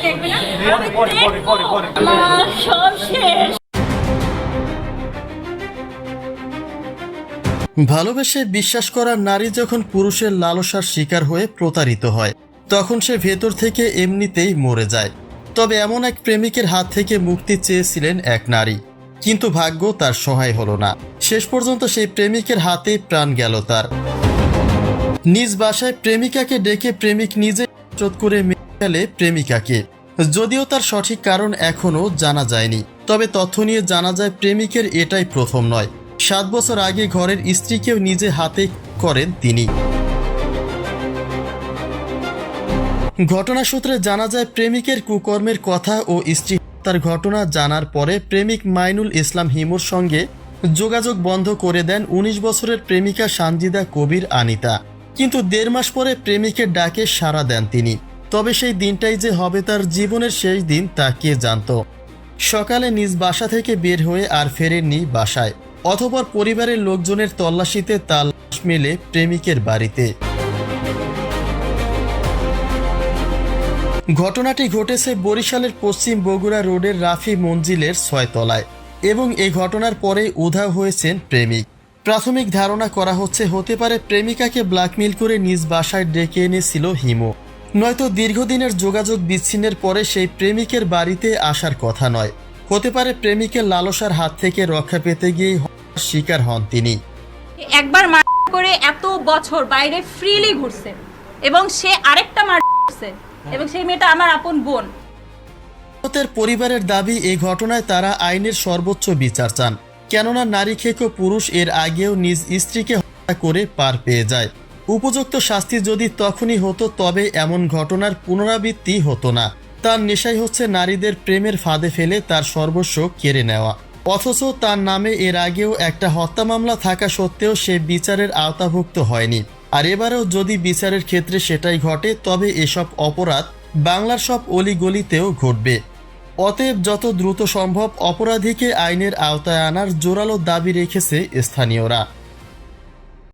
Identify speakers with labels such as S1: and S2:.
S1: দেখবে না? আমি দেখবো। আমার সব শেষ।
S2: ভালোবেসে বিশ্বাস করা নারী যখন পুরুষের লালসার শিকার হয়ে প্রতারিত হয় তখন সে ভেতর থেকে এমনিতেই মরে যায়। তবে এমন এক প্রেমিকের হাত থেকে মুক্তি চেয়েছিলেন এক নারী, কিন্তু ভাগ্য তার সহায় হলো না। শেষ পর্যন্ত সেই প্রেমিকের হাতেই প্রাণ গেল তার। নিজ বাসায় প্রেমিকাকে ডেকে প্রেমিক নিজে প্রতিশোধ করে মেরে ফেলে প্রেমিকাকে। যদিও তার সঠিক কারণ এখনও জানা যায়নি, তবে তথ্য নিয়ে জানা যায় প্রেমিকের এটাই প্রথম নয়। 7 বছর আগে ঘরের স্ত্রীকেও নিজে হাতে করেন তিনি। ঘটনা সূত্রে জানা যায় প্রেমিকের কুকর্মের কথা ও স্ত্রী হত্যার ঘটনা জানার পরে প্রেমিক মাইনুল ইসলাম হিমুর সঙ্গে যোগাযোগ বন্ধ করে দেন 19 বছরের প্রেমিকা সানজিদা কবির আনিতা। কিন্তু 1.5 মাস পরে প্রেমিকের ডাকে সাড়া দেন তিনি। তবে সেই দিনটাই যে হবে তার জীবনের শেষ দিন তা কে জানত। সকালে নিজ বাসা থেকে বের হয়ে আর ফেরেননি বাসায়। অতঃপর পরিবারের লোকজনের তল্লাশিতে তার লাশ মেলে প্রেমিকের বাড়িতে। ঘটনাটি ঘটেছে বরিশালের পশ্চিম বগুড়া রোডের রাফি মঞ্জিলের 6 তলায় এবং এই ঘটনার পরেই উধাও হয়েছেন প্রেমিক। প্রাথমিক ধারণা করা হতে পারে প্রেমিকাকে ব্ল্যাকমেইল করে নিজ বাসায় ডেকে এনেছিল হিমু, নয়তো দীর্ঘদিনের যোগাযোগ বিচ্ছিন্নের পরে সেই প্রেমিকের বাড়িতে আসার কথা নয়। হতে পারে প্রেমিকের লালসার হাত থেকে রক্ষা পেতে গিয়ে শিকার হন তিনি।
S1: একবার মার করে এত বছর বাইরে ফ্রিলি ঘুরছে এবং সে আরেকটা মার করছে এবং সেই মেয়েটা আমার আপন বোন।
S2: পরিবারের দাবি এই ঘটনায় তারা আইনের সর্বোচ্চ বিচার চান, কেননা নারী খেকো পুরুষ এর আগেও নিজ স্ত্রীকে হত্যা করে পার পেয়ে যায়। উপযুক্ত শাস্তি যদি তখনই হতো তবে এমন ঘটনার পুনরাবৃত্তি হতো না। তার নেশাই হচ্ছে নারীদের প্রেমের ফাঁদে ফেলে তার সর্বস্ব কেড়ে নেওয়া। অথচ তার নামে এর আগেও একটা হত্যা মামলা থাকা সত্ত্বেও সে বিচারের আওতাভুক্ত হয়নি। আর এবারেও যদি বিচারের ক্ষেত্রে সেটাই ঘটে তবে এসব অপরাধ বাংলার সব অলিগলিতেও ঘটবে। অতএব যত দ্রুত সম্ভব অপরাধীকে আইনের আওতায় আনার জোরালো দাবি রেখেছে স্থানীয়রা।